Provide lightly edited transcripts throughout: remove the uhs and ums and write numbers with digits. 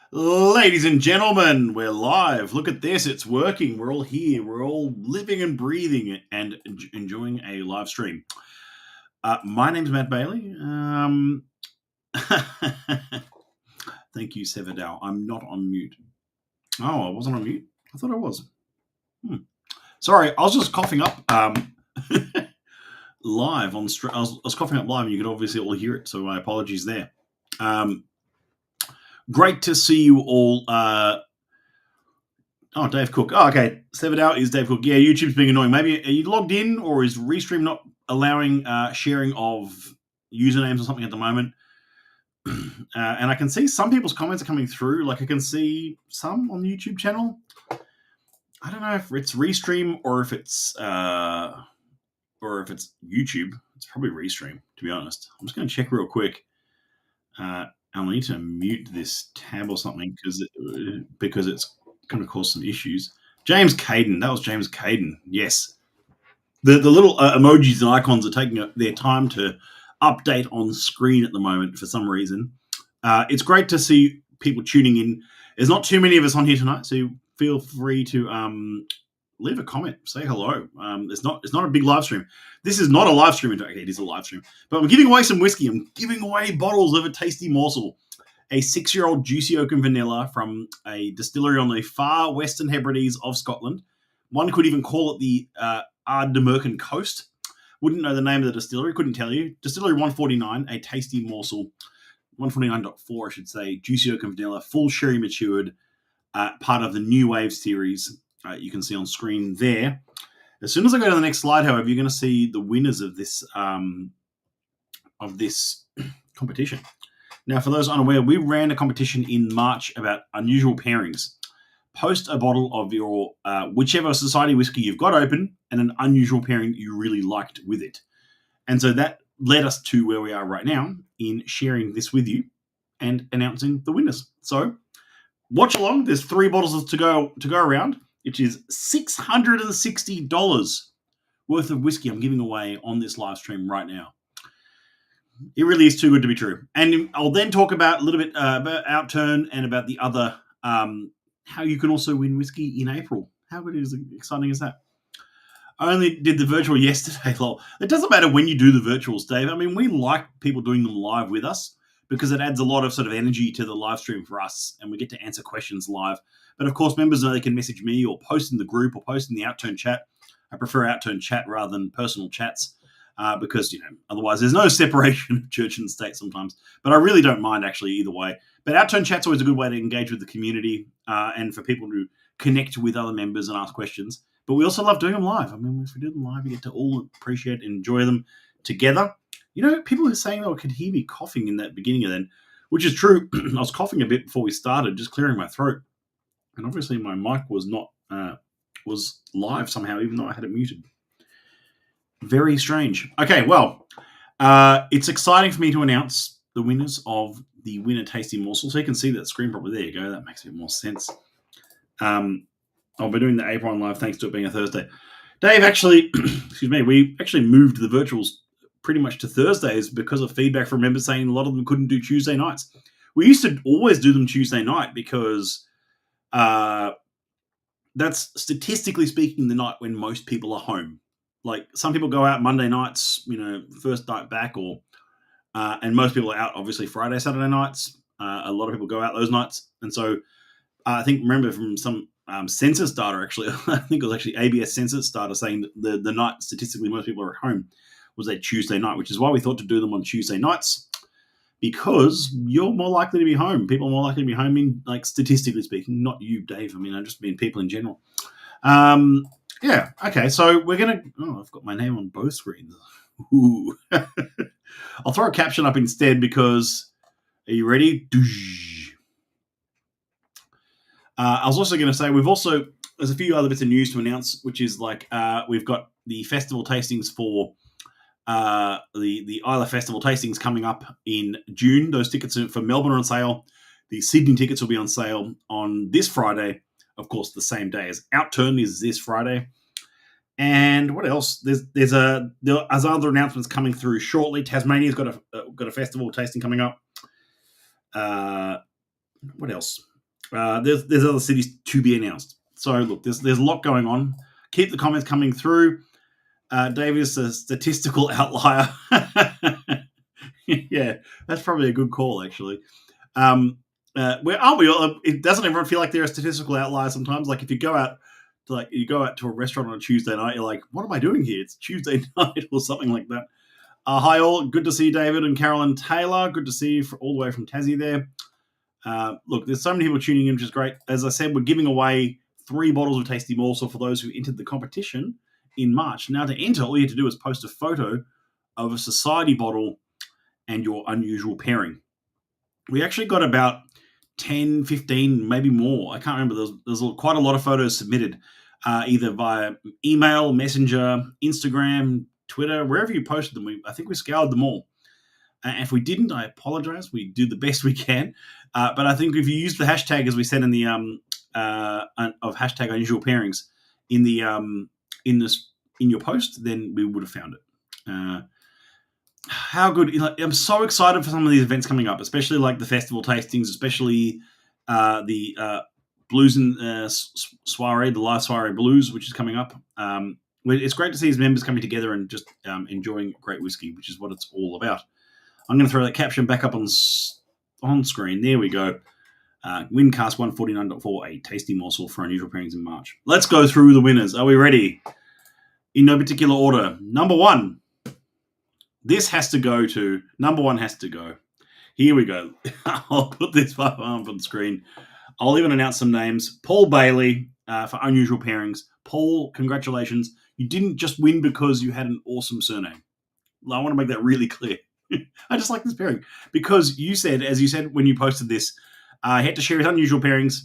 Ladies and gentlemen, we're live. Look at this. It's working. We're all here. We're all living and breathing and enjoying a live stream. My name's Matt Bailey. Thank you, Severdale. I'm not on mute. Oh, I wasn't on mute? I thought I was. Sorry, I was just coughing up live on stream. I was coughing up live and you could obviously all hear it, so my apologies there. Great to see you all. Dave Cook. Oh, okay. Severdale is Dave Cook. Yeah, YouTube's being annoying. Maybe are you logged in, or is Restream not allowing sharing of usernames or something at the moment? And I can see some people's comments are coming through. Like I can see some on the YouTube channel. I don't know if it's Restream or if it's YouTube. It's probably Restream, to be honest. I'm just going to check real quick. I'll need to mute this tab or something because it's going to cause some issues. James Caden. That was James Caden. Yes. The little emojis and icons are taking their time to update on screen at the moment for some reason. It's great to see people tuning in. There's not too many of us on here tonight, so feel free to leave a comment, say hello. It's not a big live stream. This is not a live stream. Okay, it is a live stream. But I'm giving away some whiskey. I'm giving away bottles of a tasty morsel. A 6-year-old juicy oak and vanilla from a distillery on the far Western Hebrides of Scotland. One could even call it the Ardnamurchan Coast. Wouldn't know the name of the distillery, couldn't tell you. Distillery 149, a tasty morsel. 149.4, I should say. Juicy oak and vanilla, full sherry matured, part of the New Wave series. You can see on screen there. As soon as I go to the next slide, however, you're going to see the winners of this competition. Now, for those unaware, we ran a competition in March about unusual pairings. Post a bottle of your whichever society whiskey you've got open and an unusual pairing you really liked with it. And so that led us to where we are right now in sharing this with you and announcing the winners. So watch along. There's 3 bottles to go around, which is $660 worth of whiskey I'm giving away on this live stream right now. It really is too good to be true. And I'll then talk about a little bit about Outturn and about the other, how you can also win whiskey in April. How good is exciting is that? I only did the virtual yesterday, lol. It doesn't matter when you do the virtuals, Dave. I mean, we like people doing them live with us because it adds a lot of sort of energy to the live stream for us, and we get to answer questions live. But of course, members know they can message me or post in the group or post in the Outturn chat. I prefer Outturn chat rather than personal chats. Because, otherwise there's no separation of church and state sometimes. But I really don't mind, actually, either way. But Outturn chat's always a good way to engage with the community and for people to connect with other members and ask questions. But we also love doing them live. I mean, if we do them live, we get to all appreciate and enjoy them together. People are saying they could hear me coughing in that beginning of then, which is true. I was coughing a bit before we started, just clearing my throat. And obviously my mic was not was live somehow, even though I had it muted. Very strange. Okay, well, it's exciting for me to announce the winners of the Winner Tasty Morsel. So you can see that screen properly. There you go. That makes a bit more sense. I'll be doing the April on live thanks to it being a Thursday. Dave, actually, excuse me, we actually moved the virtuals pretty much to Thursdays because of feedback from members saying a lot of them couldn't do Tuesday nights. We used to always do them Tuesday night because that's statistically speaking the night when most people are home. Like some people go out Monday nights, first night back, and most people are out obviously Friday, Saturday nights. A lot of people go out those nights, and so I think remember from some census data actually, I think it was actually ABS census data saying that the night statistically most people are at home was a Tuesday night, which is why we thought to do them on Tuesday nights because you're more likely to be home. People are more likely to be home in statistically speaking, not you, Dave. I mean, I just mean people in general. Yeah, okay, so we're going to... Oh, I've got my name on both screens. Ooh. I'll throw a caption up instead because... Are you ready? I was also going to say there's a few other bits of news to announce, which is like we've got the festival tastings for the Isla Festival tastings coming up in June. Those tickets for Melbourne are on sale. The Sydney tickets will be on sale on this Friday, of course, the same day as Outturn is this Friday. And what else? There's other announcements coming through shortly. Tasmania's got a festival tasting coming up. What else? There's other cities to be announced. So look, there's a lot going on. Keep the comments coming through. Dave is a statistical outlier. Yeah, that's probably a good call, actually. Where aren't we all? Doesn't everyone feel like they're a statistical outlier sometimes? Like if you go out to a restaurant on a Tuesday night, you're like, what am I doing here? It's Tuesday night or something like that. Hi all, good to see David and Carolyn Taylor. Good to see you all the way from Tassie there. Look, there's so many people tuning in, which is great. As I said, we're giving away 3 bottles of Tasty Morsel for those who entered the competition in March. Now, to enter, all you have to do is post a photo of a society bottle and your unusual pairing. We actually got about 10, 15, maybe more. I can't remember. There's quite a lot of photos submitted, either via email, Messenger, Instagram, Twitter, wherever you posted them. I think we scoured them all. If we didn't, I apologize. We do the best we can. But I think if you use the hashtag, as we said in the of hashtag unusual pairings in the in your post, then we would have found it. How good! I'm so excited for some of these events coming up, especially like the festival tastings, especially the blues and soiree, the live soiree blues, which is coming up. It's great to see his members coming together and just enjoying great whiskey, which is what it's all about. I'm going to throw that caption back up on screen. There we go. Wincast 149.4, a tasty morsel for unusual pairings in March. Let's go through the winners. Are we ready? In no particular order. Number 1. This has to go to... Number 1 has to go. Here we go. I'll put this up on the screen. I'll even announce some names. Paul Bailey for unusual pairings. Paul, congratulations. You didn't just win because you had an awesome surname. I want to make that really clear. I just like this pairing because you said, as you said when you posted this, he had to share his unusual pairings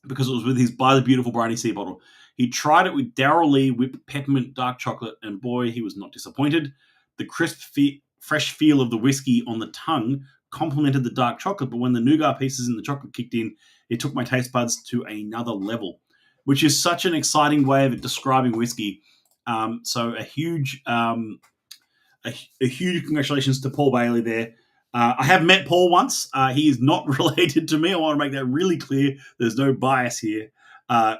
because it was with his By the Beautiful Briny Sea bottle. He tried it with Darrell Lea whipped peppermint dark chocolate, and boy, he was not disappointed. The crisp, fresh feel of the whiskey on the tongue complemented the dark chocolate, but when the nougat pieces in the chocolate kicked in, it took my taste buds to another level, which is such an exciting way of describing whiskey. So a huge congratulations to Paul Bailey there. I have met Paul once. He is not related to me. I want to make that really clear. There's no bias here.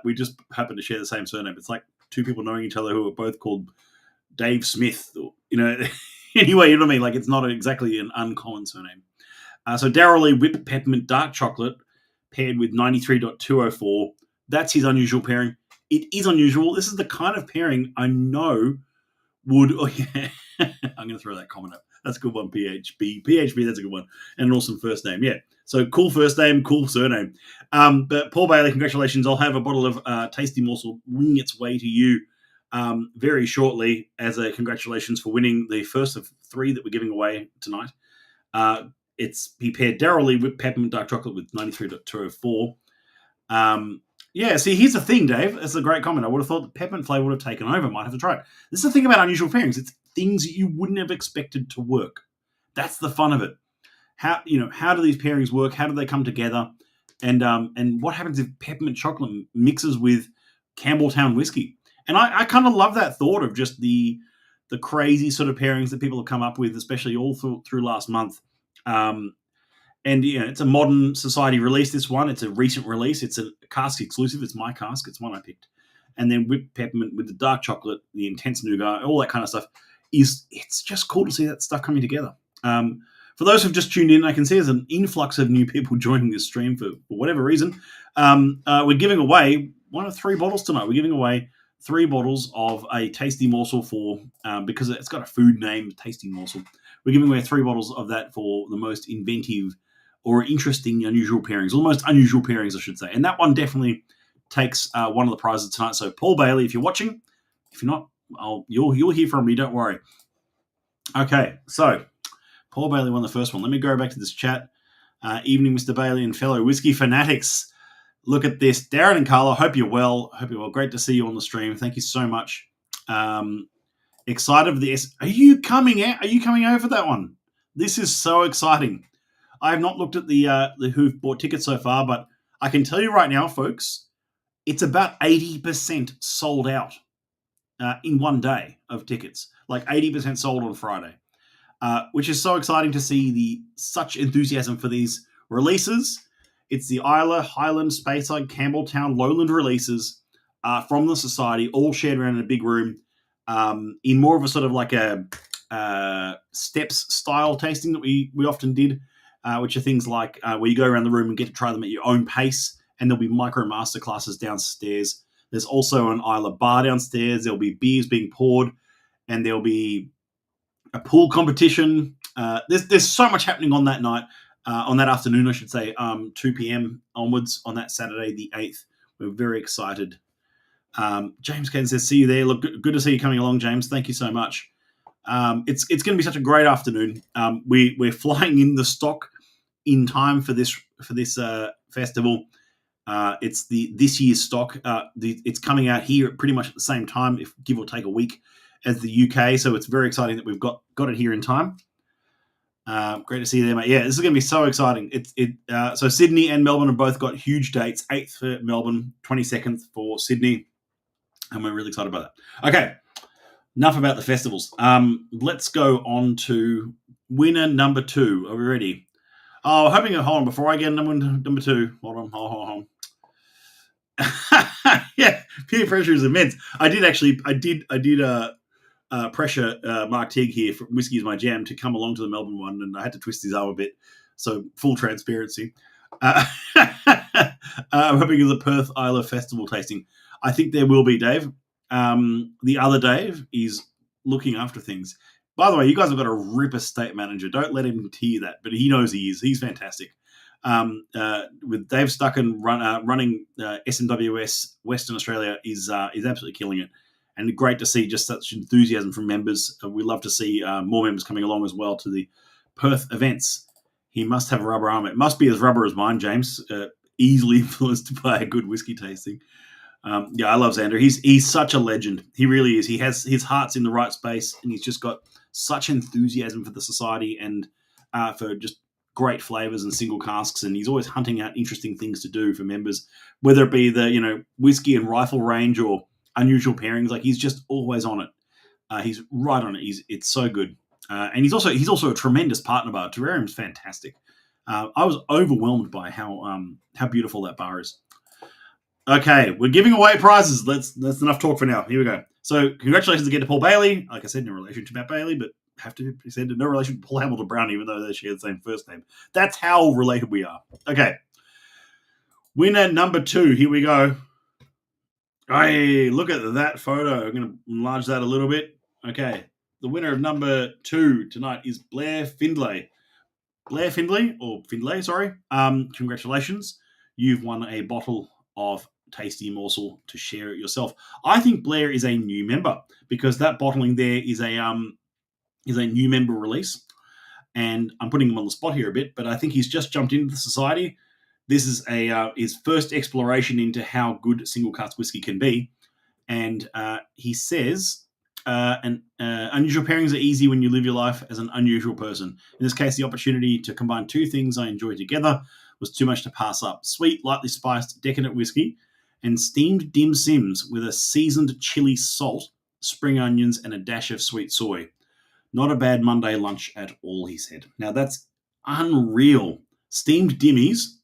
We just happen to share the same surname. It's like two people knowing each other who are both called Dave Smith. Anyway, you know what I mean? Like it's not exactly an uncommon surname. So Darrell Lea whipped peppermint dark chocolate paired with 93.204. That's his unusual pairing. It is unusual. This is the kind of pairing I know would... Oh, yeah. I'm going to throw that comment up. That's a good one, PHB. PHB, that's a good one. And an awesome first name. Yeah. So cool first name, cool surname. But Paul Bailey, congratulations. I'll have a bottle of Tasty Morsel wing its way to you very shortly as a congratulations for winning the first of 3 that we're giving away tonight. He paired Darrell Lea with peppermint dark chocolate with 93.204. Yeah, see, here's the thing, Dave. That's a great comment. I would have thought the peppermint flavour would have taken over. Might have to try it. This is the thing about unusual pairings. It's things you wouldn't have expected to work. That's the fun of it. How do these pairings work? How do they come together? And what happens if peppermint chocolate mixes with Campbelltown whiskey? And I kind of love that thought of just the crazy sort of pairings that people have come up with, especially all through last month. And it's a modern society release, this one. It's a recent release. It's a cask exclusive. It's my cask. It's one I picked. And then whipped peppermint with the dark chocolate, the intense nougat, all that kind of stuff. It's just cool to see that stuff coming together. For those who've just tuned in, I can see there's an influx of new people joining this stream for whatever reason. We're giving away one of 3 bottles tonight. We're giving away 3 bottles of a Tasty Morsel because it's got a food name, Tasty Morsel. We're giving away 3 bottles of that for the most inventive or interesting unusual pairings, or the most unusual pairings, I should say. And that one definitely takes one of the prizes tonight. So Paul Bailey, if you're watching, if you're not, you'll hear from me, don't worry. Okay, so Paul Bailey won the first one. Let me go back to this chat. Evening, Mr. Bailey and fellow whiskey fanatics. look at this. Darren and Carla, hope you're well. Great to see you on the stream. Thank you so much. Excited for this. Are you coming out? Are you coming over for that one? This is so exciting. I have not looked at the who've bought tickets so far, but I can tell you right now, folks, it's about 80% sold out in one day of tickets. Like 80% sold on Friday, which is so exciting to see such enthusiasm for these releases. It's the Isla, Highland, Speyside, Campbelltown, Lowland releases from the Society, all shared around in a big room in more of a sort of like a steps style tasting that we often did, which are things like where you go around the room and get to try them at your own pace, and there'll be micro masterclasses downstairs. There's also an Isla bar downstairs. There'll be beers being poured, and there'll be a pool competition. There's so much happening on that night, on that afternoon, I should say, 2 p.m. onwards on that Saturday, the 8th. We're very excited. James Ken says, see you there. Look, good to see you coming along, James. Thank you so much. It's going to be such a great afternoon. We're flying in the stock in time for this festival. It's this year's stock. It's coming out here pretty much at the same time, if give or take a week, as the UK. So it's very exciting that we've got it here in time. Great to see you there, mate. Yeah, this is going to be so exciting. So Sydney and Melbourne have both got huge dates. 8th for Melbourne, 22nd for Sydney, and we're really excited about that. Okay, enough about the festivals. Let's go on to winner number 2. Are we ready? Oh, hold on. Before I get number 2, hold on. Yeah, peer pressure is immense. I did pressure Mark Teague here from Whiskey is My Jam to come along to the Melbourne one, and I had to twist his arm a bit. So full transparency. I'm hoping it's a Perth Isla Festival tasting. I think there will be, Dave. The other Dave is looking after things. By the way, you guys have got a ripper state manager. Don't let him hear that, but he knows he is. He's fantastic. With Dave Stucken running SMWS Western Australia is absolutely killing it. And great to see just such enthusiasm from members. We love to see more members coming along as well to the Perth events. He must have a rubber arm. It must be as rubber as mine, James. Easily influenced by a good whiskey tasting. Yeah, I love Xander. He's such a legend. He really is. He has his heart's in the right space, and he's just got such enthusiasm for the society and for just great flavors and single casks. And he's always hunting out interesting things to do for members, whether it be the whiskey and rifle range or unusual pairings. Like, he's just always on it. He's right on it. It's so good. And he's also a tremendous partner bar. Terrarium's fantastic. I was overwhelmed by how beautiful that bar is. Okay, we're giving away prizes. That's enough talk for now. Here we go. So congratulations again to Paul Bailey. Like I said, no relation to Matt Bailey, but have to be said, no relation to Paul Hamilton Brown, even though they share the same first name. That's how related we are. Okay. Winner number 2. Here we go. Hey, look at that photo. I'm going to enlarge that a little bit. Okay. The winner of number 2 tonight is Blair Finlay. Blair Finlay, or Finlay, sorry. Congratulations. You've won a bottle of tasty Morsel to share it yourself. I think Blair is a new member because that bottling there is a new member release, and I'm putting him on the spot here a bit, but I think he's just jumped into the society. This is his first exploration into how good single cask whiskey can be, and he says, unusual pairings are easy when you live your life as an unusual person. In this case, the opportunity to combine 2 things I enjoy together was too much to pass up. Sweet, lightly spiced, decadent whiskey and steamed dim sims with a seasoned chili salt, spring onions, and a dash of sweet soy. Not a bad Monday lunch at all, he said. Now, that's unreal. Steamed dimmies.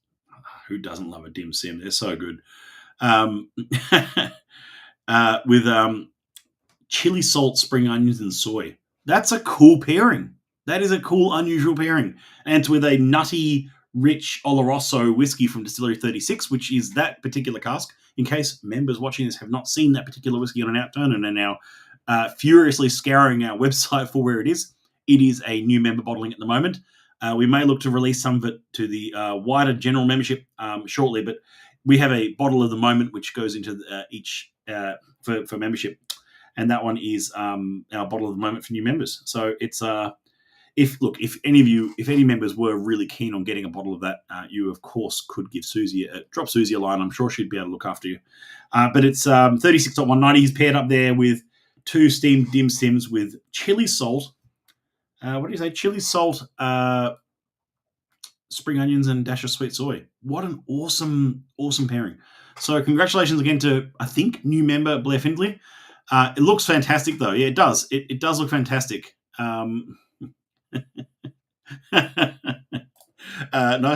Who doesn't love a dim sim? They're so good. With chili salt, spring onions, and soy. That's a cool pairing. That is a cool, unusual pairing. And it's with a nutty, rich Oloroso whiskey from Distillery 36, which is that particular cask. In case members watching this have not seen that particular whiskey on an Outturn and are now furiously scouring our website for where it is a new member bottling at the moment. We may look to release some of it to the wider general membership shortly, but we have a bottle of the moment which goes into each for membership, and that one is our bottle of the moment for new members. So it's if any members were really keen on getting a bottle of that, you of course could give drop Susie a line. I'm sure she'd be able to look after you. But it's 36.190. He's paired up there with 2 steamed dim sims with chili salt. What do you say? Chili salt, spring onions, and dash of sweet soy. What an awesome pairing. So congratulations again to, I think, new member Blair Finlay. It looks fantastic though. Yeah, it does. It does look fantastic. Nice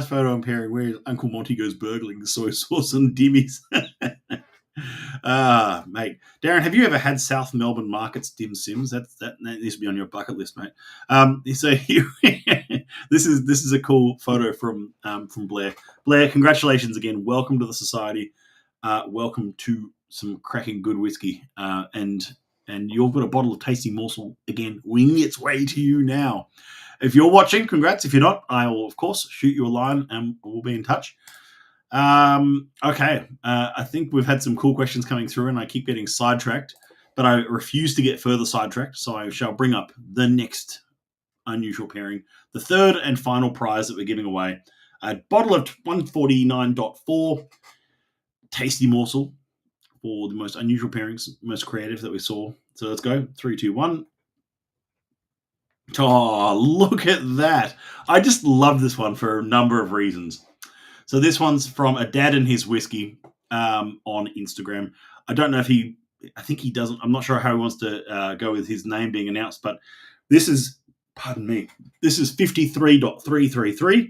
photo on pairing where Uncle Monty goes burgling the soy sauce and dimmies. Mate. Darren, have you ever had South Melbourne Markets dim sims? That needs to be on your bucket list, mate. So this is a cool photo from Blair. Blair, congratulations again. Welcome to the society. Welcome to some cracking good whiskey. And you've got a bottle of tasty Morsel again winging its way to you now. If you're watching, congrats. If you're not, I will of course shoot you a line and we'll be in touch. Okay. I think we've had some cool questions coming through and I keep getting sidetracked, but I refuse to get further sidetracked. So I shall bring up the next unusual pairing, the third and final prize that we're giving away. A bottle of 149.4 tasty Morsel for the most unusual pairings, most creative that we saw. So let's go. 3, 2, 1. Oh, look at that. I just love this one for a number of reasons. So this one's from a dad and his whiskey on Instagram. I don't know if I think he doesn't. I'm not sure how he wants to go with his name being announced, but this is, pardon me, this is 53.333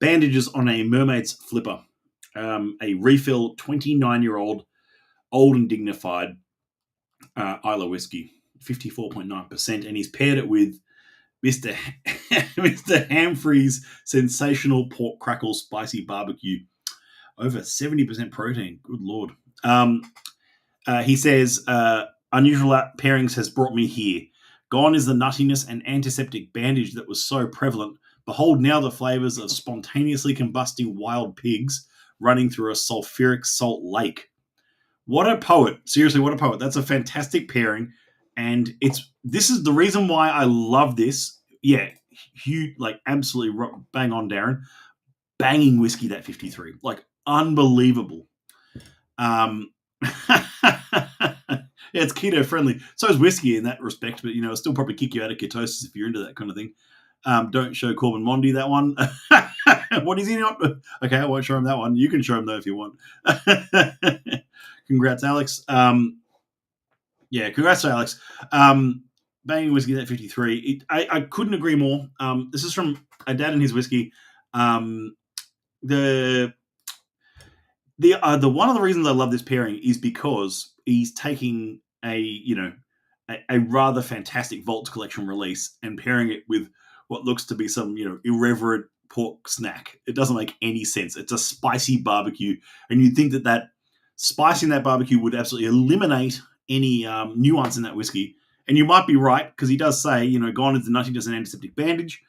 bandages on a Mermaid's Flipper, a refill 29-year-old old and dignified Isla whiskey, 54.9%, and he's paired it with Mr. Hamfrey's sensational pork crackle spicy barbecue. Over 70% protein. Good Lord. He says, Unusual Pairings has brought me here. Gone is the nuttiness and antiseptic bandage that was so prevalent. Behold now the flavors of spontaneously combusting wild pigs running through a sulfuric salt lake. What a poet. Seriously, what a poet. That's a fantastic pairing. And this is the reason why I love this. Yeah, huge, like absolutely bang on, Darren. Banging whiskey, that 53. Like unbelievable. Yeah, it's keto friendly. So is whiskey in that respect, but it'll still probably kick you out of ketosis if you're into that kind of thing. Don't show Corbin Mondi that one. What is he not? Okay, I won't show him that one. You can show him though if you want. Congrats, Alex. Yeah, congrats to Alex. Banging whiskey, that 53. I couldn't agree more. This is from a dad and his whiskey. The one of the reasons I love this pairing is because he's taking a rather fantastic Vaults Collection release and pairing it with what looks to be some irreverent pork snack. It doesn't make any sense. It's a spicy barbecue, and you'd think that spice in that barbecue would absolutely eliminate any nuance in that whiskey. And you might be right, because he does say, gone is the nuttiness and antiseptic bandage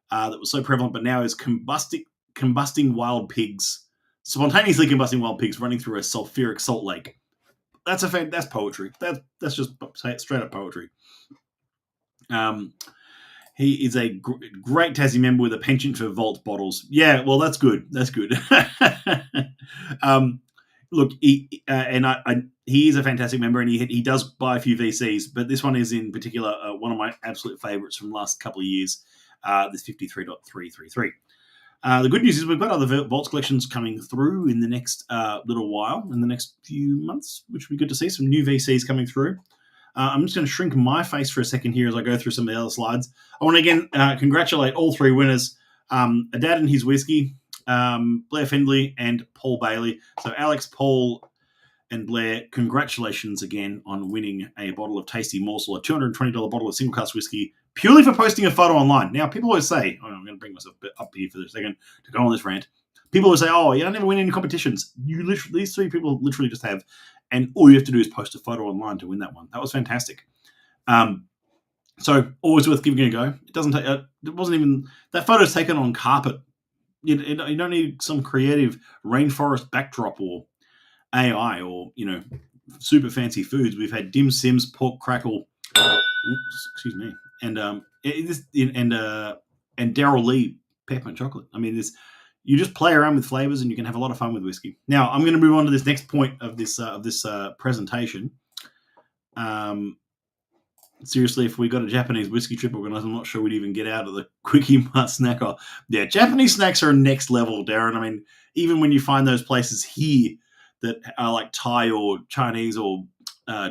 that was so prevalent, but now is combusting wild pigs, spontaneously combusting wild pigs running through a sulfuric salt lake. That's poetry. That's just straight up poetry. He is a great Tassie member with a penchant for Vault bottles. Yeah, well, that's good. That's good. Look, he is a fantastic member, and he does buy a few VCs, but this one is in particular one of my absolute favourites from the last couple of years. This 53.333. The good news is we've got other Vaults collections coming through in the next little while, in the next few months, which will be good to see. Some new VCs coming through. I'm just going to shrink my face for a second here as I go through some of the other slides. I want to again congratulate all 3 winners, a dad and his whiskey, Blair Finlay and Paul Bailey. So Alex, Paul, and Blair, congratulations again on winning a bottle of Tasty Morsel, a $220 bottle of single cask whiskey, purely for posting a photo online. Now, people always say, I'm going to bring myself up here for a second to go on this rant. People always say, oh, you don't never win any competitions. These 3 people literally just have, and all you have to do is post a photo online to win that one. That was fantastic. So always worth giving it a go. It doesn't take. It wasn't even that photo's taken on carpet. You don't need some creative rainforest backdrop or AI or super fancy foods. We've had dim sims, pork crackle, excuse me, and and Daryl Lee peppermint chocolate. I mean, you just play around with flavors and you can have a lot of fun with whiskey. Now, I'm going to move on to this next point of this presentation. Seriously, if we got a Japanese whiskey trip organized, I'm not sure we'd even get out of the Quickie Mart snacker. Yeah, Japanese snacks are next level, Darren. I mean, even when you find those places here that are like Thai or Chinese or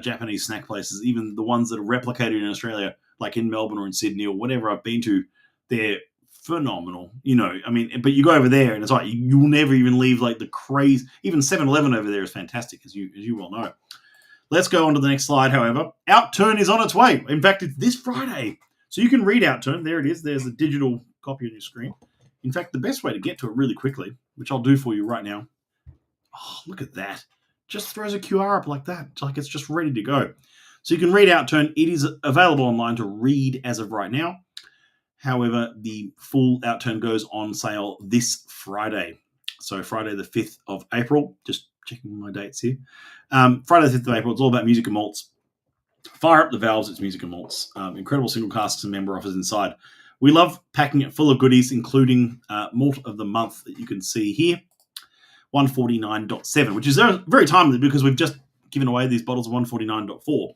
Japanese snack places, even the ones that are replicated in Australia, like in Melbourne or in Sydney or whatever I've been to, they're phenomenal. I mean, but you go over there and it's like you'll never even leave like the craze. Even 7-Eleven over there is fantastic, as you well know. Let's go on to the next slide, however. Outturn is on its way. In fact, it's this Friday. So you can read Outturn. There it is. There's a digital copy on your screen. In fact, the best way to get to it really quickly, which I'll do for you right now. Oh, look at that. Just throws a QR up like that. It's like it's just ready to go. So you can read Outturn. It is available online to read as of right now. However, the full Outturn goes on sale this Friday. So Friday the 5th of April. Just checking my dates here. Friday the 5th of April. It's all about music and malts. Fire up the valves. It's music and malts. Incredible single casks and member offers inside. We love packing it full of goodies, including malt of the month that you can see here. 149.7, which is very timely because we've just given away these bottles of 149.4.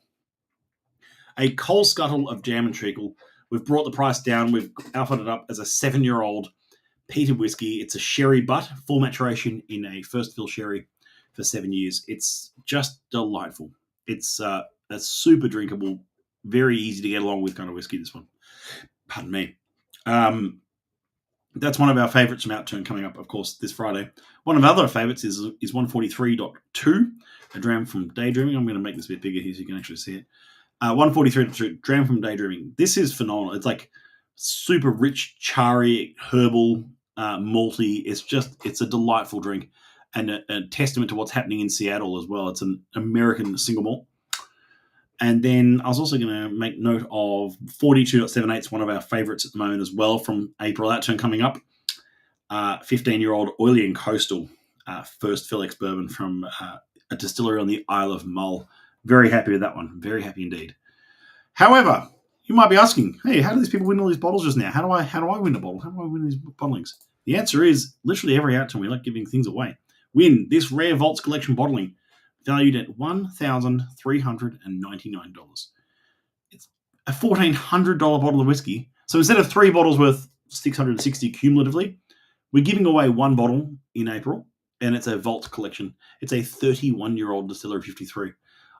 A coal scuttle of jam and treacle. We've brought the price down. We've alphaed it up as a 7-year-old peated whiskey. It's a sherry butt, full maturation in a first fill sherry for 7 years. It's just delightful. It's a super drinkable, very easy to get along with kind of whiskey, this one. Pardon me. That's one of our favourites from Outturn coming up, of course, this Friday. One of our other favourites is 143.2, a dram from Daydreaming. I'm going to make this a bit bigger here so you can actually see it. 143.2, dram from Daydreaming. This is phenomenal. It's like super rich, charry, herbal, malty. It's a delightful drink and a testament to what's happening in Seattle as well. It's an American single malt. And then I was also going to make note of 42.78. It's one of our favourites at the moment as well from April Outturn coming up. 15-year-old Oily and Coastal first fill ex-bourbon from a distillery on the Isle of Mull. Very happy with that one. Very happy indeed. However, you might be asking, hey, how do these people win all these bottles just now? How do I win a bottle? How do I win these bottlings? The answer is literally every Outturn. We like giving things away. Win this rare Vaults Collection bottling valued at $1,399. It's a $1,400 bottle of whiskey. So instead of 3 bottles worth $660 cumulatively, we're giving away 1 bottle in April, and it's a Vault Collection. It's a 31-year-old Distillery 53.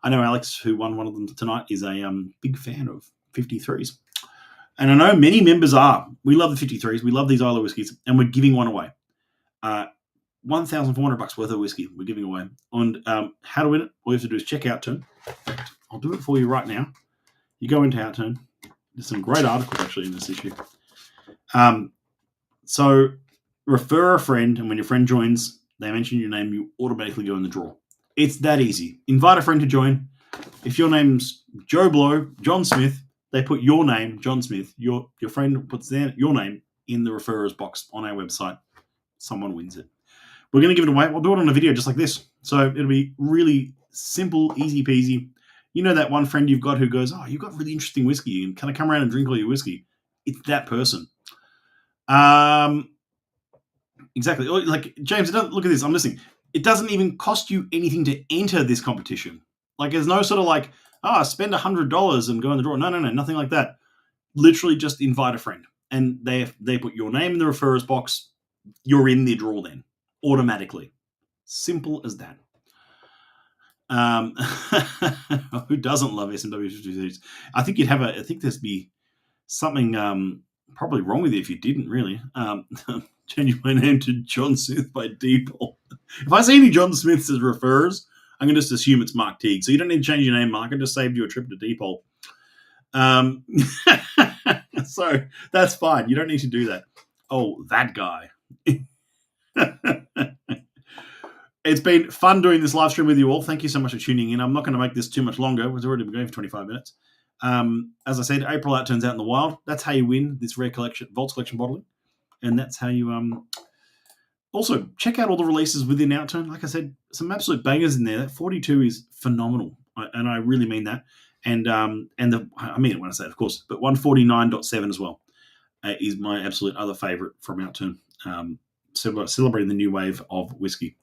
I know Alex, who won one of them tonight, is a big fan of 53s. And I know many members are. We love the 53s. We love these Isla whiskies, and we're giving one away. $1,400 worth of whiskey we're giving away. And how to win it? All you have to do is check Outturn. I'll do it for you right now. You go into Outturn. There's some great articles actually in this issue. So refer a friend, and when your friend joins, they mention your name, you automatically go in the draw. It's that easy. Invite a friend to join. If your name's Joe Blow, John Smith, they put your name, John Smith. Your friend puts your name in the referrers box on our website. Someone wins it. We're going to give it away. We'll do it on a video just like this. So it'll be really simple, easy peasy. You know that one friend you've got who goes, oh, you've got really interesting whiskey, and can I come around and drink all your whiskey? It's that person. Exactly. Like, James, look at this. I'm listening. It doesn't even cost you anything to enter this competition. Like, there's no sort of like, spend $100 and go in the draw. No, nothing like that. Literally just invite a friend. And they put your name in the referrers box. You're in the draw then, automatically. Simple as that. Who doesn't love SMW 53s? I think there'd be something probably wrong with you if you didn't really. Change my name to John Smith by default. If I see any John Smiths as referrers, I'm going to just assume it's Mark Teague. So you don't need to change your name, Mark. I just saved you a trip to default. So that's fine. You don't need to do that. Oh, that guy. It's been fun doing this live stream with you all. Thank you so much for tuning in. I'm not going to make this too much longer. We've already been going for 25 minutes. As I said, April Outturns out in the wild. That's how you win this rare collection, Vaults Collection bottling. And that's how you also check out all the releases within Outturn. Like I said, some absolute bangers in there. That 42 is phenomenal. And I really mean that. And I mean it when I say it, of course, but 149.7 as well is my absolute other favourite from Outturn. Celebrating the new wave of whiskey.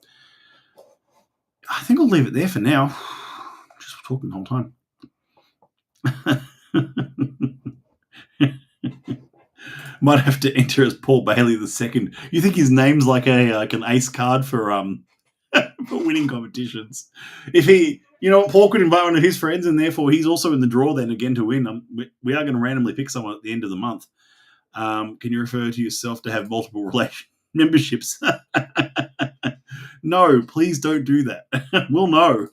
I think I'll leave it there for now. Just talking the whole time. Might have to enter as Paul Bailey II. You think his name's like an ace card for for winning competitions? If he, Paul could invite one of his friends, and therefore he's also in the draw then again to win. We are going to randomly pick someone at the end of the month. Can you refer to yourself to have multiple relation memberships? No, please don't do that. We'll know.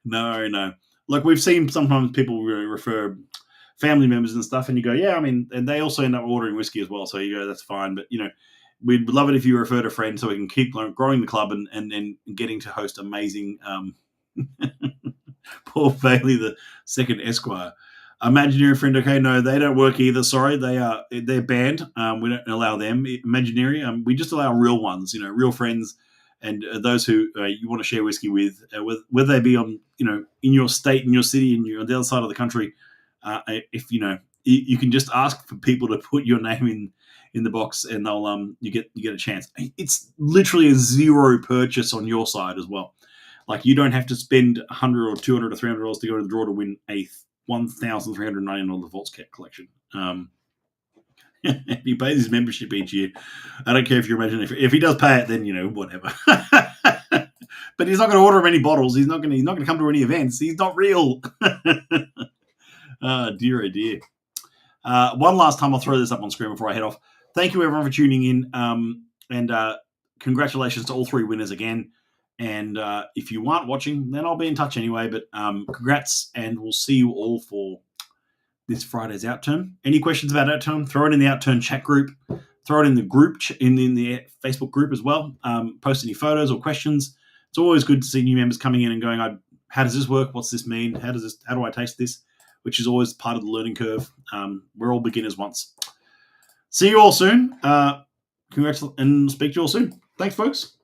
No. Like we've seen sometimes people refer family members and stuff, and you go, yeah, I mean, and they also end up ordering whiskey as well. So you go, that's fine. But, we'd love it if you referred a friend so we can keep growing the club and then getting to host amazing Paul Bailey II Esquire. Imaginary friend, okay, no, they don't work either. Sorry, they're banned. We don't allow them. Imaginary, we just allow real ones, real friends, and those who you want to share whiskey with, whether they be on, in your state, in your city, and you're on the other side of the country. If you can just ask for people to put your name in the box, and they'll you get a chance. It's literally a zero purchase on your side as well. Like you don't have to spend $100 or $200 or $300 to go to the draw to win a $1,390 Vaults collection. If he pays his membership each year, I don't care if you imagine if he does pay it, then whatever. But he's not going to order many bottles. He's not going to come to any events. He's not real. Dear, oh dear. One last time, I'll throw this up on screen before I head off. Thank you, everyone, for tuning in. And congratulations to all three winners again. And if you aren't watching, then I'll be in touch anyway. But congrats, and we'll see you all for this Friday's Outturn. Any questions about Outturn? Throw it in the Outturn chat group. Throw it in the group, in the Facebook group as well. Post any photos or questions. It's always good to see new members coming in and going, how does this work? What's this mean? How do I taste this? Which is always part of the learning curve. We're all beginners once. See you all soon. Congrats, and speak to you all soon. Thanks, folks.